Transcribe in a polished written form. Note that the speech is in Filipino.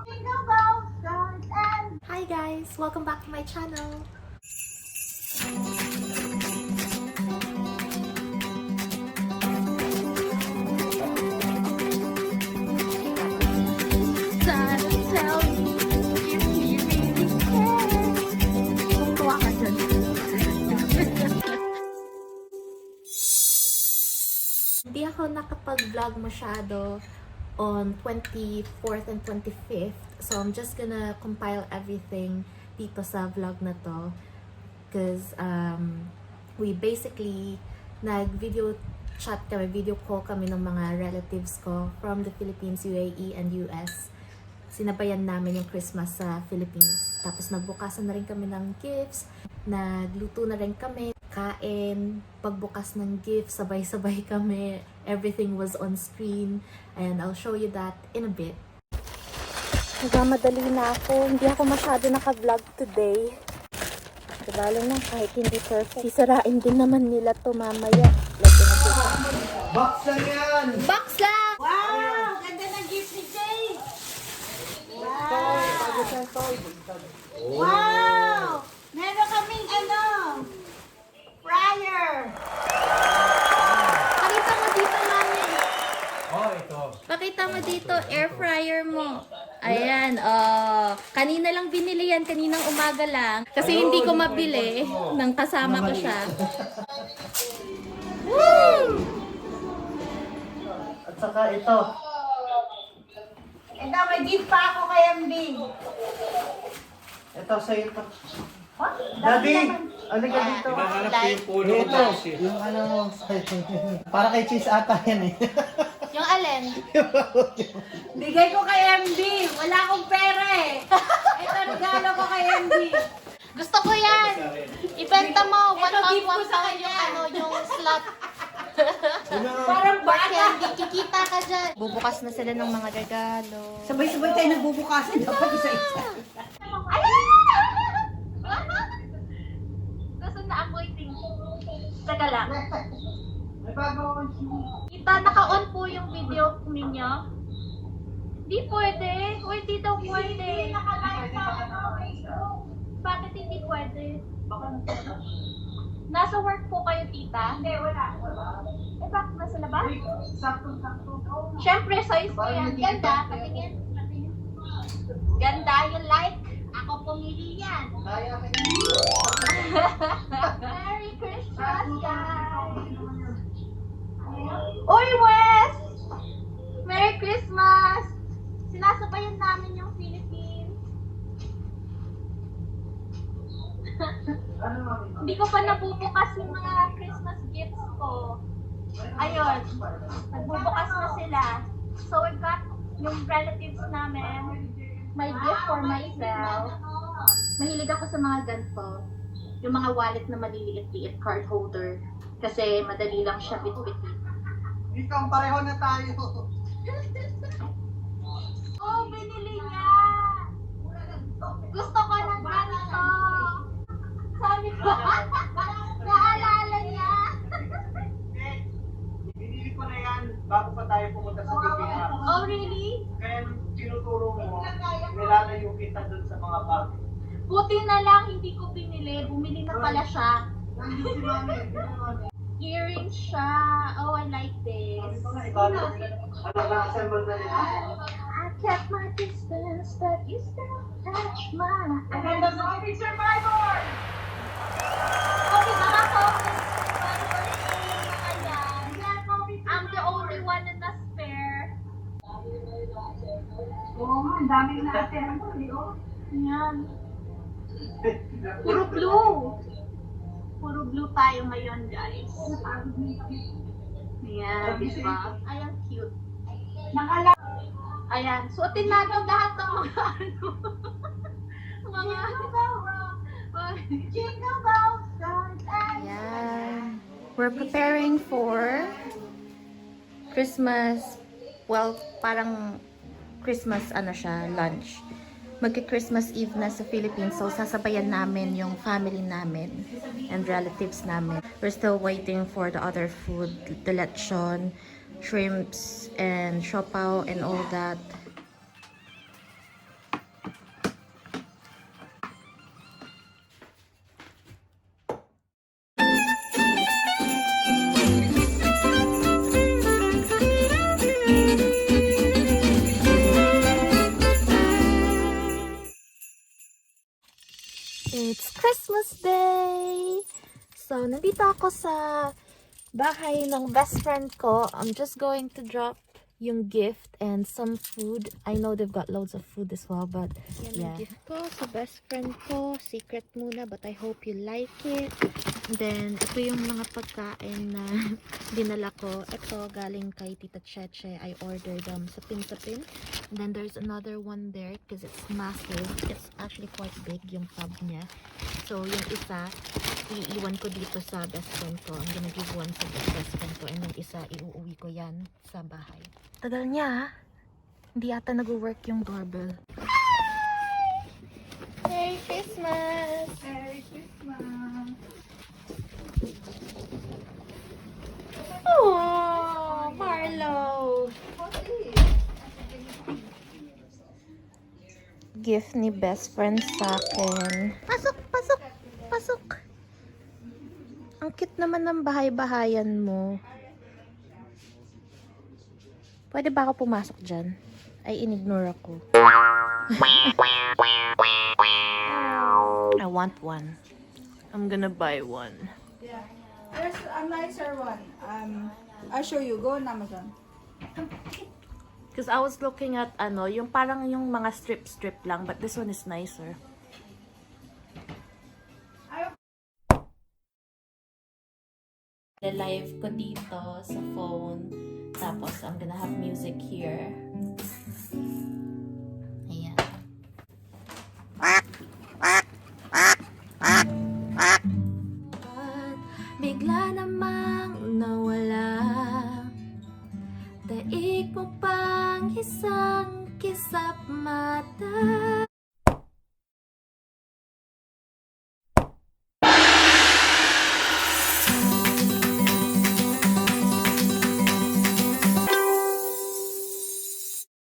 Hi guys! Welcome back to my channel! Hindi ako nakapag-vlog masyado on 24th and 25th. So I'm just gonna compile everything dito sa vlog na to. Because we basically nag-video chat kami, video call kami ng mga relatives ko from the Philippines, UAE, and US. Sinabayan namin yung Christmas sa Philippines. Tapos nagbukasan na rin kami ng gifts. Nagluto na rin kami. Kain, pagbukas ng gifts, sabay-sabay kami. Everything was on screen. And I'll show you that in a bit. Nagmamadali na ako. Hindi ako masyado naka-vlog today. Lalo na kahit hindi perfect. Sisirain din naman nila to mamaya. Box lang yan! Box lang! Wow! Ganda ng gift ni Jay! Wow! Meron kaming fryer! Pakita mo dito namin. Oh, ito. Pakita mo dito, air fryer mo. Ayan, kanina lang binili yan, kaninang umaga lang. Kasi hindi ko mabili nang kasama ko siya. Woo! At saka ito. Ito, may gift pa ako kay MB. Ito sa ito. Huh? Daddy! Ano ka dito? Hinahanap ko yung puno ko Ito. kasi. Yung para kay cheese ata yan eh. Yung alin? Bigay ko kay MB. Wala akong pera eh. Ito, regalo ko kay MB. Gusto ko yan! Ibenta mo, Ito, gift ko 1 sa pound yung kanya. yung slot. Parang bata. Candy, kikita ka dyan. Bubukas na sila ng mga regalo. Sabay-sabay tayo nagbubukasan. Dapat isa-isa. Gusto na ang waiting. Saka lang. May bago Kita, naka-on po yung video ninyo. Di pwede. Uy, di daw pwede. Bakit hindi pwede? Nasa work po kayo, tita? Hindi, wala. Eh, bakit nasa labas? Sakto-sakto. Siyempre, size ko yan. Ganda. Patingin. Ganda yung like. Ako pumili yan. Merry Christmas, guys! Uy, Wes! Merry Christmas! Sinasabayan namin yung Philippines. Hindi ko pa nabubukas yung mga Christmas gifts ko. Ayun. Nagbubukas na sila. So, we've got yung relatives namin. My gift for myself. Mahilig ako sa mga ganito. Yung mga wallet na maliliit-liit, card holder. Kasi madali lang siya bit-bitin. Dito, pareho na tayo. Oh, binili niya! Gusto ko ng ganito. Sabi ko, naalala niya. Binili ko na yan bago pa tayo pumunta sa DPR. Oh, really? Kaya nung tinuturo mo, nilalayo kita dun sa mga bag. Buti na lang hindi ko binili. Bumili na pala siya. Nandun si Mami. Earrings siya. Oh, I like this. Na-assemble na nila. I kept my distance, but you still touch my Ang ganda sa ating survivor! Okay, mga comments. I'm the only one in the spare. Oo nga, ang daming natin. Yan. Puro blue. Puro blue tayo ngayon, guys. Ayan, diba? Ayan, cute. Nakala. Ayan, suotin natin lahat ng mga mga Jingle bells, stars and Ayan. We're preparing for Christmas, well, parang Christmas lunch. Magki-Christmas Eve na sa Philippines, so sasabayan namin yung family namin and relatives namin. We're still waiting for the other food, the lechon, shrimps, and siopaw, and all that. It's Christmas Day! So, nandito ako sa bahay ng best friend ko. I'm just going to drop yung gift and some food. I know they've got loads of food as well, but yan yeah. Ang gift ko sa best friend ko. Secret muna, but I hope you like it. And then, ito yung mga pagkain na dinala ko. Ito, galing kay Tita Cheche. I ordered sapin-sapin. And then, there's another one there because it's massive. It's actually quite big, yung tub niya. So, yung isa, iiwan ko dito sa best friend ko. I'm gonna give one sa best friend ko. And yung isa, iuuwi ko yan sa bahay. Tagal niya, ha? Hindi ata nag-work yung doorbell. Merry Christmas! Merry Christmas! Oh, Marlo! Gift ni best friend sa akin. Pasok, pasok, pasok! Ang cute naman ng bahay-bahayan mo. Pwede ba ako pumasok dyan? Ay, in-ignore ako. I want one. I'm gonna buy one. Yeah. There's a nicer one. I'll show you. Go on Amazon. Because I was looking at, yung parang yung mga strip lang. But this one is nicer. Live ko dito sa phone. Tapos, I'm gonna have music here. Ayan. At bigla namang nawala. Daig mo pang isang kisap mata.